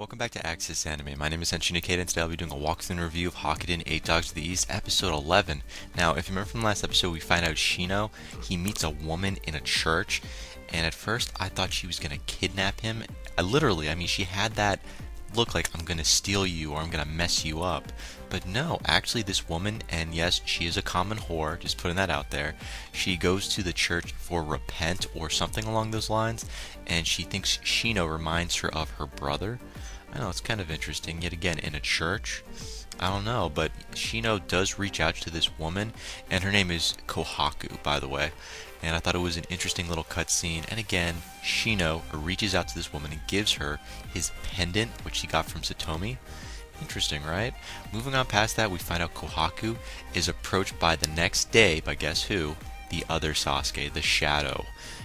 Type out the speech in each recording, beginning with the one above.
Welcome back to Access Anime. My name is Henshin Ikeda, and today I'll be doing a walkthrough and review of Hakkenden 8 Dogs to the East, episode 11. Now, if you remember from the last episode, we find out Shino, he meets a woman in a church, and at first I thought she was going to kidnap him. She had that look like, I'm going to steal you or I'm going to mess you up. But no, actually this woman, and yes, she is a common whore, just putting that out there, she goes to the church for repent or something along those lines, and she thinks Shino reminds her of her brother. I know, it's kind of interesting, yet again, in a church. I don't know, but Shino does reach out to this woman, and her name is Kohaku, by the way. And I thought it was an interesting little cutscene. And again, Shino reaches out to this woman and gives her his pendant, which he got from Satomi. Interesting, right? Moving on past that, we find out Kohaku is approached by the next day by guess who? The other Sasuke, the Shadow.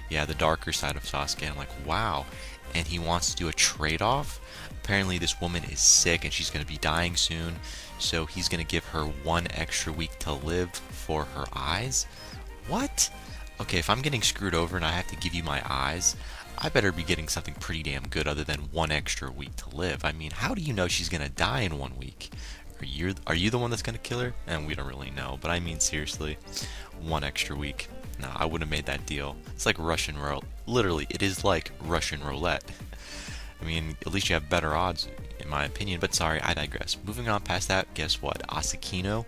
Yeah, the darker side of Sasuke. I'm like, wow. And he wants to do a trade-off. Apparently this woman is sick and she's going to be dying soon, so he's going to give her 1 extra week to live for her eyes. What? Okay, if I'm getting screwed over and I have to give you my eyes, I better be getting something pretty damn good other than 1 extra week to live. I mean, how do you know she's going to die in 1 week? Are you the one that's going to kill her? And we don't really know, but I mean seriously, 1 extra week. No, I wouldn't have made that deal. It's like Russian roulette. Literally, it is like Russian roulette. I mean, at least you have better odds, in my opinion, but sorry, I digress. Moving on past that, guess what? Asakino?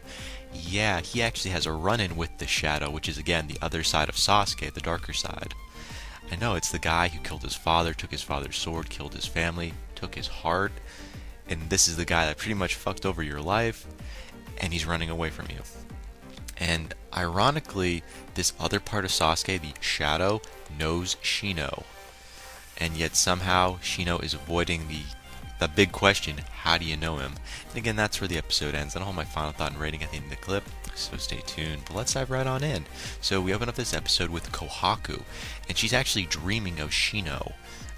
Yeah, he actually has a run-in with the Shadow, which is, again, the other side of Sasuke, the darker side. I know, it's the guy who killed his father, took his father's sword, killed his family, took his heart, and this is the guy that pretty much fucked over your life, and he's running away from you. And ironically, this other part of Sasuke, the Shadow, knows Shino. And yet somehow Shino is avoiding the big question, how do you know him? And again, that's where the episode ends. I don't have my final thought and rating at the end of the clip, so stay tuned. But let's dive right on in. So we open up this episode with Kohaku, and she's actually dreaming of Shino.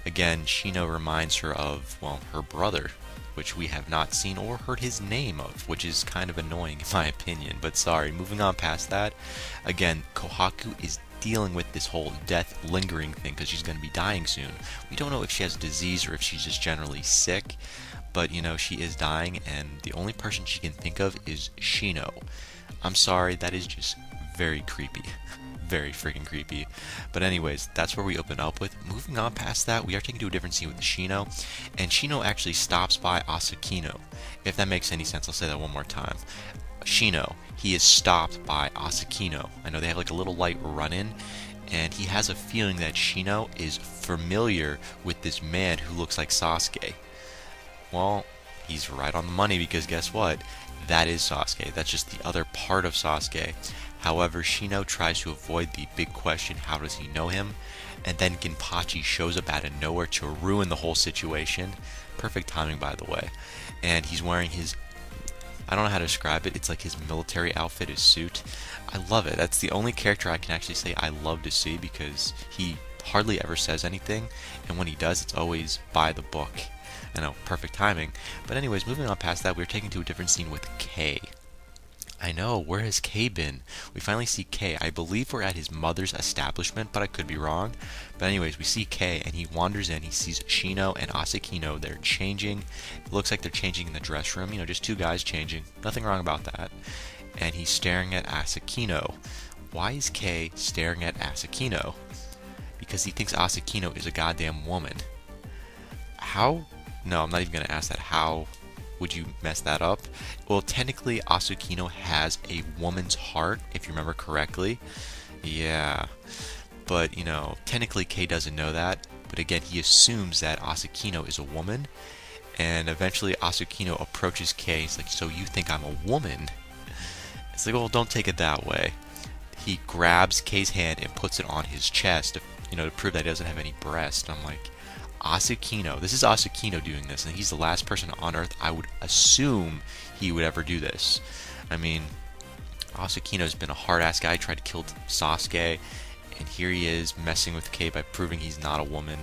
Again, Shino reminds her of, well, her brother, which we have not seen or heard his name of, which is kind of annoying in my opinion. But sorry, moving on past that. Again, Kohaku is dealing with this whole death lingering thing because she's going to be dying soon. We don't know if she has disease or if she's just generally sick, but you know, she is dying, and the only person she can think of is Shino. I'm sorry, that is just very creepy. Very freaking creepy. But anyways, that's where we open up with. Moving on past that, we are taken to a different scene with Shino, and Shino actually stops by Asakino. If that makes any sense, I'll say that one more time. Shino, he is stopped by Asakino. I know they have like a little light run-in, and he has a feeling that Shino is familiar with this man who looks like Sasuke. Well, he's right on the money, because guess what? That is Sasuke. That's just the other part of Sasuke. However, Shino tries to avoid the big question, how does he know him? And then Ginpachi shows up out of nowhere to ruin the whole situation. Perfect timing, by the way. And he's wearing his, I don't know how to describe it, it's like his military outfit, his suit. I love it. That's the only character I can actually say I love to see, because he hardly ever says anything, and when he does, it's always by the book. I know, perfect timing. But anyways, moving on past that, we're taken to a different scene with Kay. I know, where has Kay been? We finally see Kay. I believe we're at his mother's establishment, but I could be wrong. But anyways, we see Kay, and he wanders in. He sees Shino and Asakino. They're changing. It looks like they're changing in the dress room. You know, just 2 guys changing. Nothing wrong about that. And he's staring at Asakino. Why is Kay staring at Asakino? Because he thinks Asakino is a goddamn woman. How? No, I'm not even going to ask that. How would you mess that up? Well, technically, Asakino has a woman's heart, if you remember correctly. Yeah. But, you know, technically Kay doesn't know that. But again, he assumes that Asakino is a woman. And eventually Asakino approaches Kay. He's like, so you think I'm a woman? It's like, well, don't take it that way. He grabs Kay's hand and puts it on his chest, to prove that he doesn't have any breast. I'm like, Asakino, this is Asakino doing this, and he's the last person on Earth I would assume he would ever do this. I mean, Asakino's been a hard-ass guy, tried to kill Sasuke, and here he is messing with Kay by proving he's not a woman.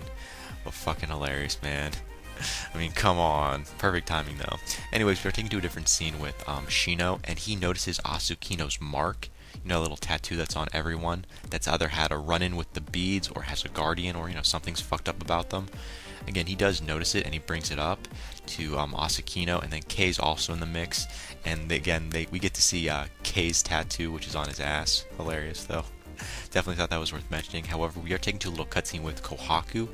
Well, fucking hilarious, man. I mean, come on. Perfect timing, though. Anyways, we're taken to a different scene with Shino, and he notices Asakino's mark. You know, a little tattoo that's on everyone that's either had a run-in with the beads or has a guardian, or, something's fucked up about them. Again, he does notice it and he brings it up to Asakino, and then Kei's also in the mix. And again, we get to see Kei's tattoo, which is on his ass. Hilarious, though. Definitely thought that was worth mentioning. However, we are taken to a little cutscene with Kohaku,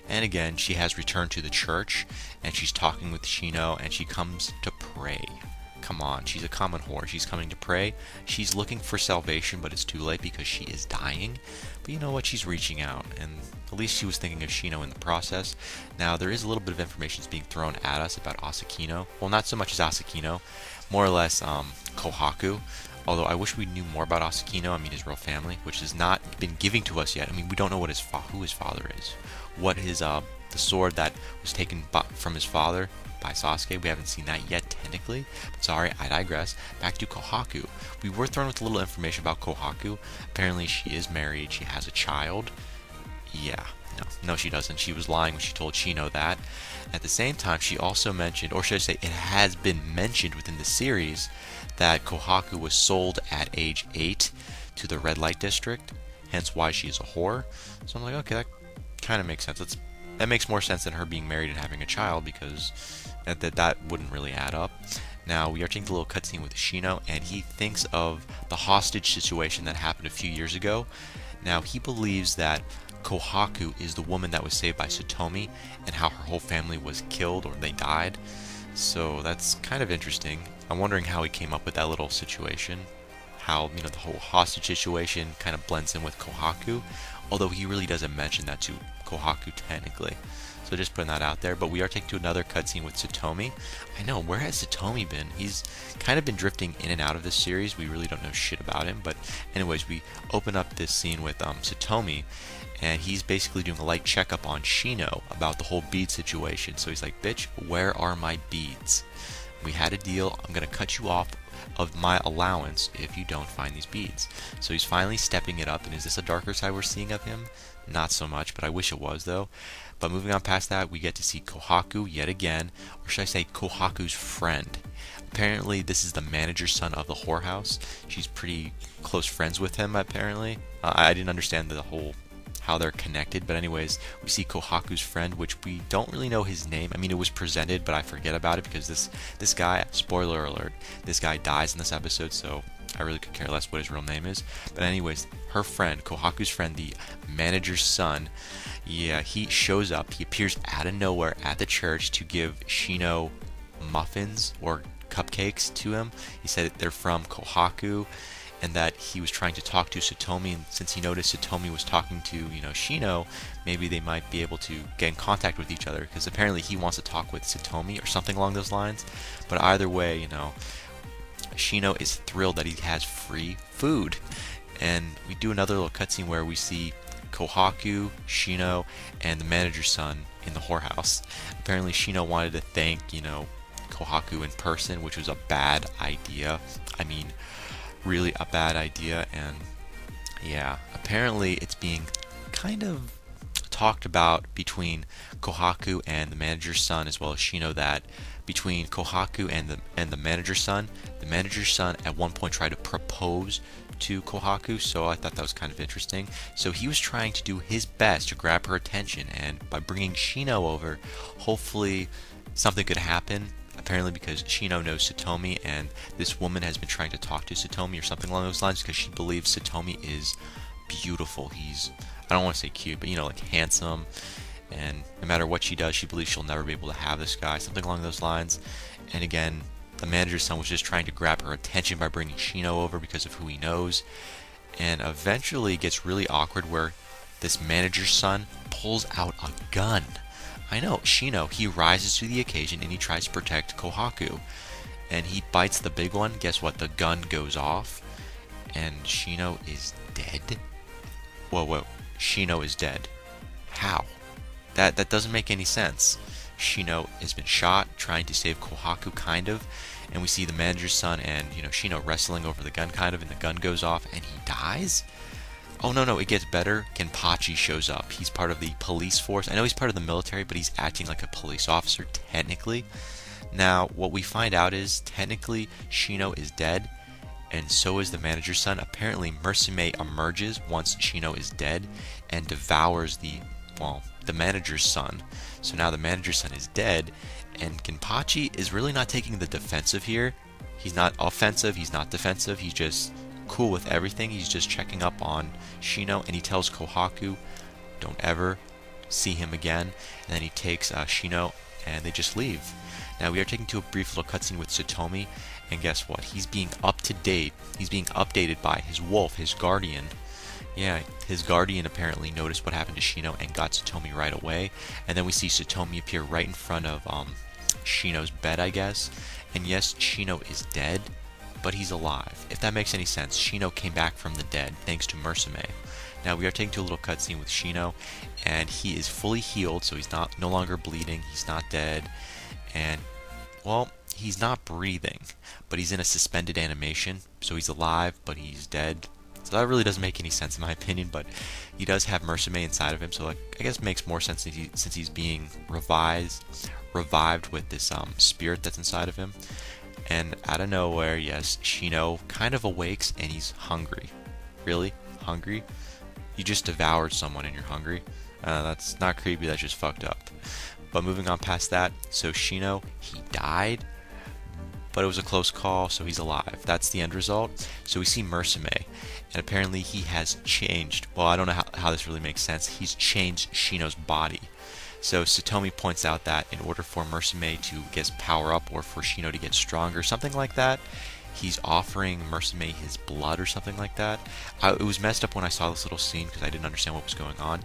and again, she has returned to the church, and she's talking with Shino, and she comes to pray. Come on, she's a common whore. She's coming to pray. She's looking for salvation, but it's too late because she is dying. But you know what? She's reaching out, and at least she was thinking of Shino in the process. Now, there is a little bit of information that's being thrown at us about Asakino. Well, not so much as Asakino, more or less Kohaku. Although I wish we knew more about Asakino, I mean his real family, which has not been given to us yet. I mean, we don't know what who his father is. What his, the sword that was taken from his father by Sasuke, we haven't seen that yet technically. But sorry, I digress. Back to Kohaku. We were thrown with a little information about Kohaku. Apparently she is married, she has a child. Yeah, no she doesn't. She was lying when she told Shino that. At the same time, she also mentioned, or should I say it has been mentioned within the series, that Kohaku was sold at age 8 to the red light district, hence why she is a whore. So I'm like, okay, that kind of makes sense. That makes more sense than her being married and having a child, because that wouldn't really add up. Now, we are taking a little cutscene with Shino, and he thinks of the hostage situation that happened a few years ago. Now, he believes that Kohaku is the woman that was saved by Satomi, and how her whole family was killed, or they died. So that's kind of interesting. I'm wondering how he came up with that little situation. How, you know, the whole hostage situation kind of blends in with Kohaku. Although he really doesn't mention that to Kohaku technically. So just putting that out there. But we are taken to another cutscene with Satomi. I know, where has Satomi been? He's kind of been drifting in and out of this series. We really don't know shit about him. But anyways, we open up this scene with Satomi. And he's basically doing a light checkup on Shino about the whole bead situation. So he's like, bitch, where are my beads? We had a deal. I'm going to cut you off of my allowance if you don't find these beads. So he's finally stepping it up. And is this a darker side we're seeing of him? Not so much, but I wish it was, though. But moving on past that, we get to see Kohaku yet again. Or should I say Kohaku's friend. Apparently, this is the manager's son of the whorehouse. She's pretty close friends with him, apparently. I didn't understand the whole how they're connected, but anyways, we see Kohaku's friend, which we don't really know his name. I mean, it was presented, but I forget about it because this guy, spoiler alert, this guy dies in this episode, so I really could care less what his real name is. But anyways, her friend, Kohaku's friend, the manager's son, yeah, he shows up. He appears out of nowhere at the church to give Shino muffins or cupcakes to him. He said they're from Kohaku, and that he was trying to talk to Satomi, and since he noticed Satomi was talking to, you know, Shino, maybe they might be able to get in contact with each other, because apparently he wants to talk with Satomi or something along those lines. But either way, you know, Shino is thrilled that he has free food. And we do another little cutscene where we see Kohaku, Shino, and the manager's son in the whorehouse. Apparently Shino wanted to thank, you know, Kohaku in person, which was a bad idea. I mean, really a bad idea. And yeah, apparently it's being kind of talked about between Kohaku and the manager's son, as well as Shino, that between Kohaku and the manager's son at one point tried to propose to Kohaku, so I thought that was kind of interesting. So he was trying to do his best to grab her attention, and by bringing Shino over, hopefully something could happen. Apparently because Shino knows Satomi, and this woman has been trying to talk to Satomi or something along those lines, because she believes Satomi is beautiful. He's, I don't want to say cute, but you know, like handsome, and no matter what she does, she believes she'll never be able to have this guy, something along those lines. And again, the manager's son was just trying to grab her attention by bringing Shino over because of who he knows. And eventually it gets really awkward where this manager's son pulls out a gun. I know, Shino, he rises to the occasion and he tries to protect Kohaku. And he bites the big one. Guess what? The gun goes off. And Shino is dead? Whoa, Shino is dead. How? That doesn't make any sense. Shino has been shot trying to save Kohaku, kind of. And we see the manager's son and, you know, Shino wrestling over the gun, kind of, and the gun goes off and he dies? Oh, no, it gets better. Kenpachi shows up. He's part of the police force. I know he's part of the military, but he's acting like a police officer, technically. Now, what we find out is, technically, Shino is dead, and so is the manager's son. Apparently, Mersume emerges once Shino is dead, and devours the well, the manager's son. So now the manager's son is dead, and Kenpachi is really not taking the defensive here. He's not offensive, he's not defensive, he's just cool with everything. He's just checking up on Shino, and he tells Kohaku, don't ever see him again. And then he takes Shino, and they just leave. Now we are taken to a brief little cutscene with Satomi, and guess what? He's being up to date. He's being updated by his wolf, his guardian. Yeah, his guardian apparently noticed what happened to Shino and got Satomi right away. And then we see Satomi appear right in front of Shino's bed, I guess. And yes, Shino is dead, but he's alive. If that makes any sense, Shino came back from the dead thanks to Musume. Now we are taken to a little cutscene with Shino, and he is fully healed, so he's no longer bleeding, he's not dead, and, well, he's not breathing, but he's in a suspended animation, so he's alive, but he's dead. So that really doesn't make any sense in my opinion, but he does have Musume inside of him, so like, I guess it makes more sense since he's being revived with this spirit that's inside of him. And out of nowhere, yes, Shino kind of awakes and he's hungry. Really? Hungry? You just devoured someone and you're hungry? That's not creepy, that's just fucked up. But moving on past that, so Shino, he died, but it was a close call, so he's alive. That's the end result. So we see Musume, and apparently he has changed. Well, I don't know how this really makes sense. He's changed Shino's body. So Satomi points out that in order for Musume to get power up, or for Shino to get stronger, something like that, he's offering Musume his blood or something like that. It was messed up when I saw this little scene because I didn't understand what was going on.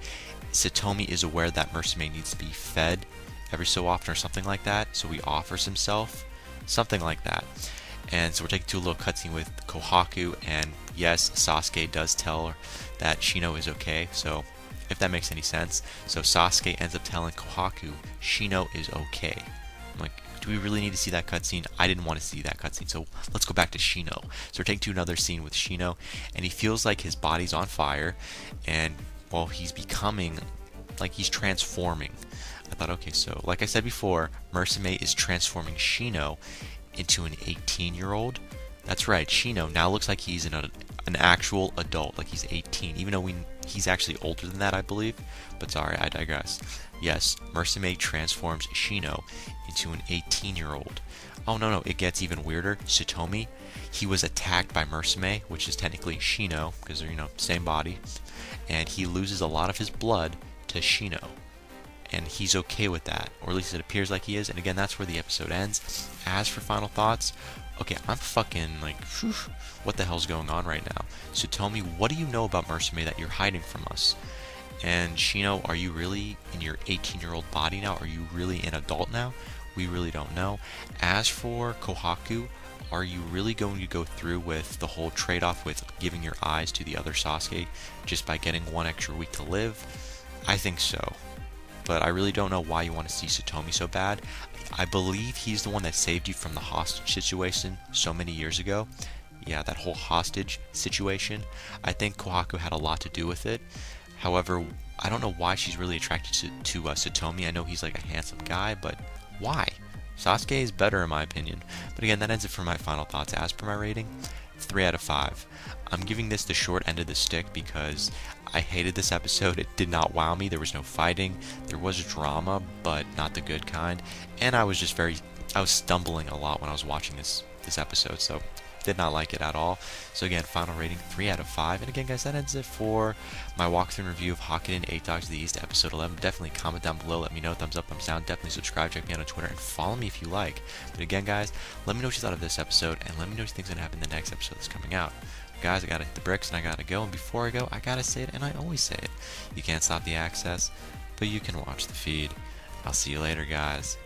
Satomi is aware that Musume needs to be fed every so often or something like that, so he offers himself, something like that. And so we're taken to a little cutscene with Kohaku, and yes, Sasuke does tell her that Shino is okay, so if that makes any sense. So Sasuke ends up telling Kohaku Shino is okay. I'm like, do we really need to see that cutscene? I didn't want to see that cutscene, so let's go back to Shino. So we're taken to another scene with Shino, and he feels like his body's on fire, and, well, he's becoming, like he's transforming. I thought, okay, so like I said before, Musume is transforming Shino into an 18-year-old. That's right, Shino now looks like he's an actual adult, like he's 18, even though he's actually older than that, I believe. But sorry, I digress. Yes, Musume transforms Shino into an 18-year-old. Oh, no, it gets even weirder. Satomi, he was attacked by Musume, which is technically Shino, because they're, same body, and he loses a lot of his blood to Shino. And he's okay with that, or at least it appears like he is, and again, that's where the episode ends. As for final thoughts, okay, I'm fucking like, whew, what the hell's going on right now? So tell me, what do you know about Musume that you're hiding from us? And Shino, are you really in your 18-year-old body now? Are you really an adult now? We really don't know. As for Kohaku, are you really going to go through with the whole trade-off with giving your eyes to the other Sasuke just by getting one extra week to live? I think so. But I really don't know why you want to see Satomi so bad. I believe he's the one that saved you from the hostage situation so many years ago. Yeah, that whole hostage situation. I think Kohaku had a lot to do with it. However, I don't know why she's really attracted to Satomi. I know he's like a handsome guy, but why? Sasuke is better in my opinion. But again, that ends it for my final thoughts. As per my rating, 3 out of 5. I'm giving this the short end of the stick because I hated this episode. It did not wow me. There was no fighting. There was drama, but not the good kind. And I was just I was stumbling a lot when I was watching this episode, so did not like it at all. So again, final rating 3 out of 5. And again, guys, that ends it for my walkthrough review of Hakkenden 8 Dogs of the East episode 11. Definitely comment down below, let me know, thumbs up, thumbs down. Definitely subscribe, check me out on Twitter, and follow me if you like. But again, guys, let me know what you thought of this episode, and let me know what you think's gonna happen in the next episode that's coming out. Guys, I gotta hit the bricks and I gotta go, and before I go, I gotta say it, and I always say it. You can't stop the access, but you can watch the feed. I'll see you later, guys.